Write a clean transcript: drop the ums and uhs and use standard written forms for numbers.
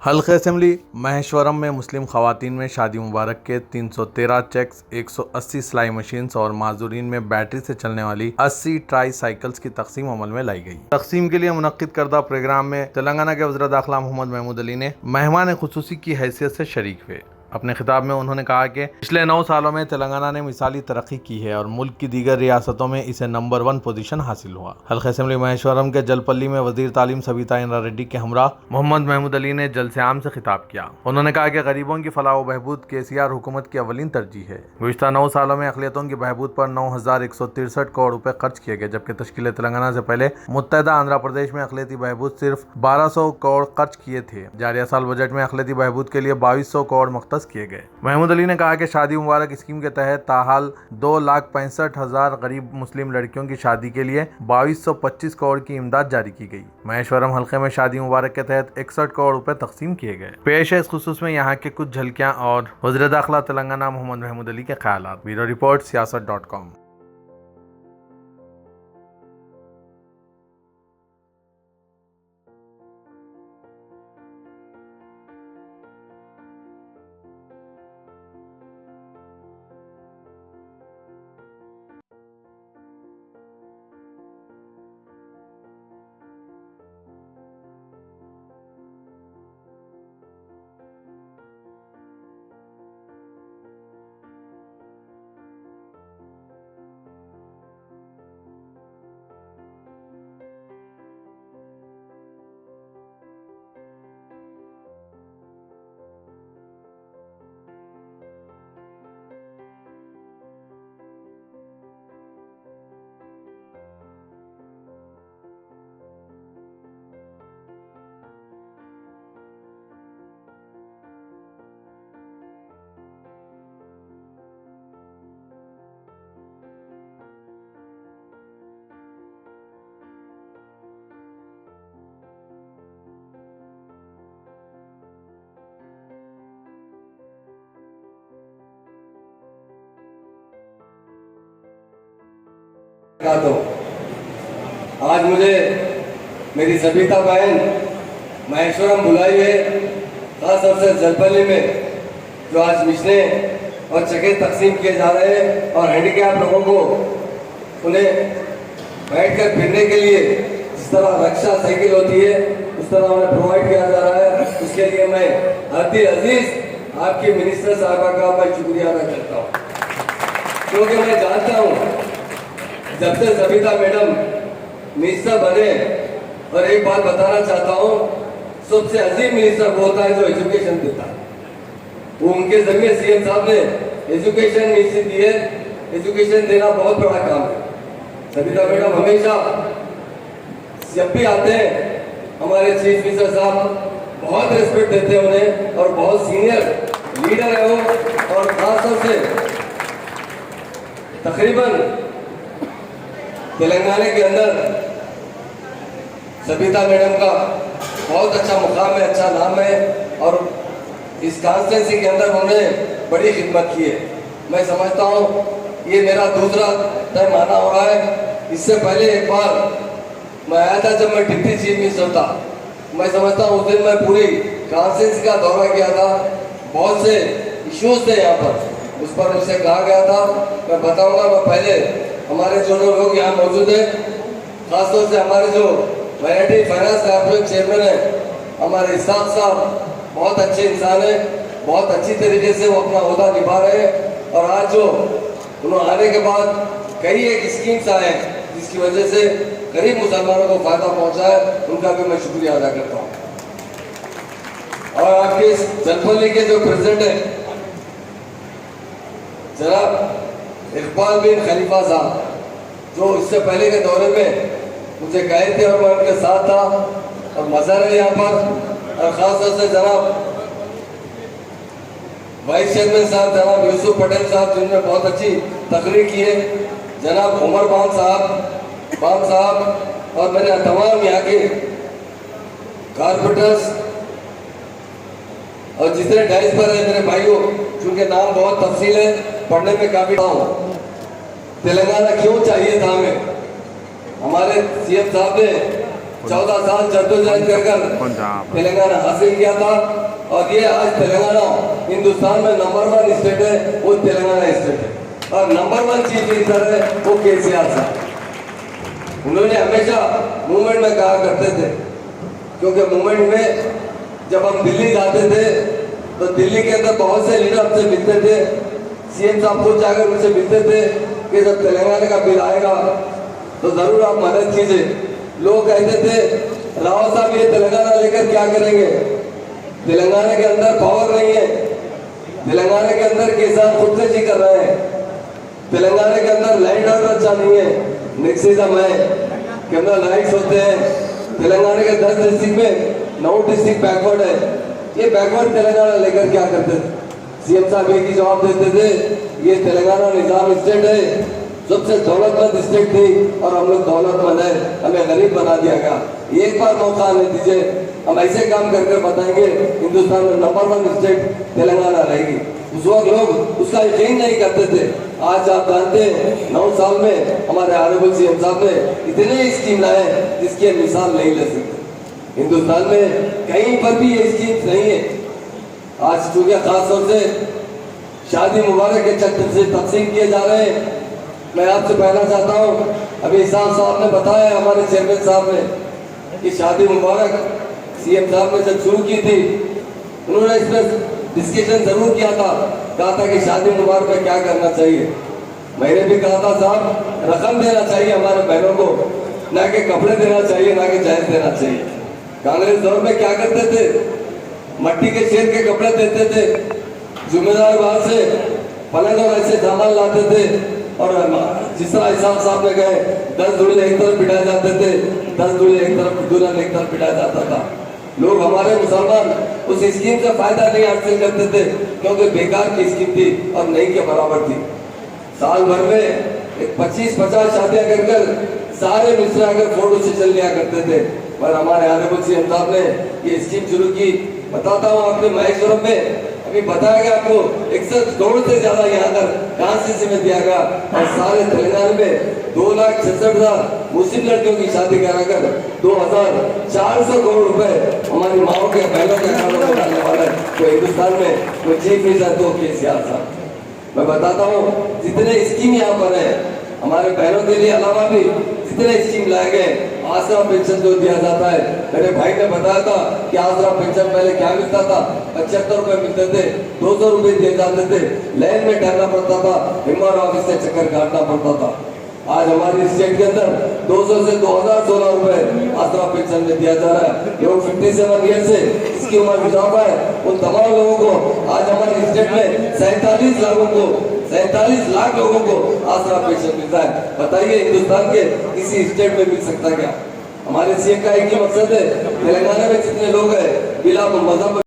हल्के असेंबली महेश्वरम में मुस्लिम खवातीन में शादी मुबारक के 313 चेक्स, 180 सिलाई मशीन्स और माजूरीन में बैटरी से चलने वाली 80 ट्राई साइकिल्स की तकसीम अमल में लाई गई। तकसीम के लिए मुनक्किद करदा प्रोग्राम में तेलंगाना के वज़ीर दाखिला मोहम्मद महमूद अली ने मेहमान खुसूसी की हैसियत से शरीक हुए। अपने खिताब में उन्होंने कहा कि पिछले 9 सालों में तेलंगाना ने मिसाली तरक्की की है और मुल्क की दीगर रियासतों में इसे नंबर 1 पोजीशन हासिल हुआ। हल्के असेंबली महेश्वरम के जलपल्ली में वजीर तालीम सविता इंद्रा रेड्डी के हमरा मोहम्मद महमूद अली ने जलसे-आम से खिताब किया। उन्होंने कहा कि गरीबों की फलाह व बहबूद केसीआर हुकूमत की अवलीन तरजीह है। गुज़िश्ता 9 सालों में अक़लियतों की बहबूद पर 9,163 करोड़ रुपए खर्च किए गए, जबकि तश्कील तेलंगाना से पहले मुत्तहिदा आंध्र प्रदेश में अक़लियती बहबूद सिर्फ 1200 करोड़ खर्च किए थे। जारिया साल बजट में अक़लियती बहबूद के लिए 2200 करोड़ मुख्तस किए गए। महमूद अली ने कहा कि शादी मुबारक स्कीम के तहत ताहाल 2,65,000 गरीब मुस्लिम लड़कियों की शादी के लिए 2225 करोड़ की इमदाद जारी की गई। महेश्वरम हल्के में शादी मुबारक के तहत 61 करोड़ रुपए तकसीम किए गए। पेश है इस खुसूस में यहाँ के कुछ झलकियाँ और वज़ीर दाखिला तेलंगाना मोहम्मद महमूद अली के ख्यालात। ब्यूरो रिपोर्ट सियासत.com। आज मुझे मेरी सविता बहन महेश्वरम बुलाई है, खास तौर से जलपल्ली में जो आज मिशने और चके तकसीम किए जा रहे हैं और हैंडीकैप लोगों को उन्हें बैठकर फिरने के लिए जिस तरह रक्षा साइकिल होती है उस तरह उन्हें प्रोवाइड किया जा रहा है। उसके लिए मैं हद्दी अजीज आपकी मिनिस्टर साहबा का मैं शुक्रिया अदा करता हूँ, क्योंकि मैं जानता हूँ जब से सविता मैडम मिनिस्टर बने, और एक बात बताना चाहता हूँ, सबसे अजीम मिनिस्टर वो होता है जो एजुकेशन देता है। वो उनके जरिए सीएम साहब ने एजुकेशन मिनिस्ट्री दी है। एजुकेशन देना बहुत बड़ा काम है। सविता मैडम हमेशा जब भी आते हैं हमारे चीफ मिनिस्टर साहब बहुत रिस्पेक्ट देते हैं उन्हें, और बहुत सीनियर लीडर है वो। और खासतौर से तकरीबन तेलंगाना के अंदर सविता मैडम का बहुत अच्छा मुकाम है, अच्छा नाम है, और इस कॉन्स्टिट्यूंसी के अंदर उन्होंने बड़ी खिदमत की है। मैं समझता हूँ ये मेरा दूसरा पैमाना हो रहा है। इससे पहले एक बार मैं आया था जब मैं डिप्टी चीफ मिनिस्टर था। मैं समझता हूँ उस दिन मैं पूरी कॉन्स्टिट्यूंसी का दौरा किया था। बहुत से इश्यूज थे यहाँ पर, उस पर मुझसे कहा गया था मैं बताऊँगा। मैं पहले हमारे जो लोग यहाँ मौजूद हैं, खासतौर से हमारे जो माइनॉरिटी फाइनेंस कॉर्पोरेशन चेयरमैन है हमारे इसाक साहब, बहुत अच्छे इंसान है, बहुत अच्छी तरीके से वो अपना ओहदा निभा रहे हैं। और आज जो उन्होंने आने के बाद कई एक स्कीम्स आए हैं जिसकी वजह से गरीब मुसलमानों को फायदा पहुंचा है, उनका भी मैं शुक्रिया अदा करता हूँ। और आपके इस जलपल्ली के जो प्रेसिडेंट है जनाब इकबाल बिन खलीफा साहब, जो इससे पहले के दौरे में मुझे गए थे और मैं उनके साथ था, और मजा है यहाँ पर। और खास तौर से जनाब वाइस चेयरमैन साहब जनाब यूसुफ पटेल साहब, जिन्होंने बहुत अच्छी तकरीर की है, जनाब उमर बान साहब और मेरे तमाम यहाँ के कारपोरेटर्स और जितने डाइस पर है मेरे भाइयों, चूंकि नाम बहुत तफसील है, पढ़ने में काफी हूँ। तेलंगाना क्यों चाहिए था हमें? हमारे सीएम साहब ने 14 साल जद्दोजहद कर तेलंगाना हासिल किया था। और ये आज तेलंगाना हिंदुस्तान में नंबर 1 स्टेट है, वो तेलंगाना स्टेट है। और नंबर 1 चीफ मिनिस्टर है वो केसीआर साहब। उन्होंने हमेशा मूवमेंट में कहा करते थे, क्योंकि मूवमेंट में जब हम दिल्ली जाते थे तो दिल्ली के अंदर बहुत से लीडर हमसे मिलते थे। सीएम साहब खुद जाकर उनसे मिलते थे कि जब तेलंगाना का बिल आएगा तो जरूर आप मदद कीजिए। लोग कहते थे राव साहब ये तेलंगाना लेकर क्या करेंगे, तेलंगाना के अंदर पावर नहीं है, तेलंगाना के अंदर किसान खुदकुशी कर रहे हैं, तेलंगाना के अंदर लैंड ऑर्डर अच्छा नहीं है, नेक्सिज्म है, कैमरा लाइट्स होते हैं, तेलंगाना के 10 डिस्ट्रिक्ट में 9 डिस्ट्रिक्ट बैकवर्ड है। ये बैकवर्ड तेलंगाना लेकर क्या करते थे? सीएम साहब एक ही जवाब देते थे, ये तेलंगाना निजाम स्टेट है, सबसे दौलतमंद स्टेट थी और हम लोग दौलतमंद है, हमें गरीब बना दिया गया। एक बार मौका आने दीजिए, हम ऐसे काम करके बताएंगे हिंदुस्तान में नंबर 1 स्टेट तेलंगाना रहेगी। उस वक्त लोग उसका यकीन नहीं करते थे। आज आप जानते हैं 9 साल में हमारे ऑनरेबल सीएम साहब ने इतने स्कीम लाए जिसकी मिसाल नहीं ले सकते। हिंदुस्तान में कहीं पर भी ये स्कीम नहीं है। आज चूंकि खासतौर से शादी मुबारक के चक्कर से तकसीम किए जा रहे हैं, मैं आपसे कहना चाहता हूँ, अभी साहब ने बताया हमारे चेयरमैन साहब ने कि शादी मुबारक सीएम साहब ने जब शुरू की थी, उन्होंने इस पर डिस्कशन जरूर किया था, कहा था कि शादी मुबारक में क्या करना चाहिए। मैंने भी कहा था साहब रकम देना चाहिए हमारे बहनों को, ना कि कपड़े देना चाहिए, ना कि जहेज देना चाहिए। कांग्रेस दौर में क्या करते थे, मट्टी के शेर के कपड़े देते थे, जिम्मेदार बाहर से पलंग और ऐसे सामान लाते थे, और जिस तरह हिसाब साहब ने गए 10 दूल्हे एक तरफ बिठाए जाते थे, 10 दूल्हे एक तरफ, दुल्हन एक तरफ बिठाया जाता था। लोग हमारे मुसलमान उस स्कीम से फायदा नहीं हासिल करते थे, क्योंकि बेकार की स्कीम थी और नहीं के बराबर थी। साल भर में 25-50 शादियां कर सारे मिस्र आकर फोटो से चल लिया करते थे। पर हमारे ऑनरेबल सीएम साहब ने ये स्कीम शुरू की। बताता हूँ आपके महेश्वरम में अभी बताया गया आपको 61 करोड़ से ज्यादा यहाँ पर कांस्टिट्यूंसी में दिया गया, और सारे तेलंगाना में 2,66,000 मुस्लिम लड़कियों की शादी कराकर 2,400 करोड़ रुपए हमारी माओ के बहनों के अकाउंट में डालने वाला है। तो हिंदुस्तान में कोई चीफ मिनिस्टर तो केसीआर साहब। मैं बताता हूँ जितने स्कीम यहाँ पर है हमारे बहनों के लिए, अलावा भी जितने स्कीम लाए गए, आसरा पेंशन जो दिया जाता है, मेरे भाई ने बताया था कि आसरा पेंशन पहले क्या मिलता था, 75 रुपए मिलते थे, 200 रुपए दिए जाते थे, लाइन में ठहरना पड़ता था, हिम्मत ऑफिस से चक्कर काटना पड़ता था। आज हमारी स्टेट के अंदर 200 से 2,016 रुपए आसरा पेंशन में दिया जा रहा है। जो 57 ईयर से इसकी उम्र गुजारा है, उन तमाम लोगों को आज हमारी स्टेट में 47 लाख लोगों को आसरा पेंशन मिलता है। बताइए हिंदुस्तान के किसी स्टेट में मिल सकता क्या? हमारे सीएम का एक ही मकसद है, तेलंगाना में जितने लोग हैं बिला मजहब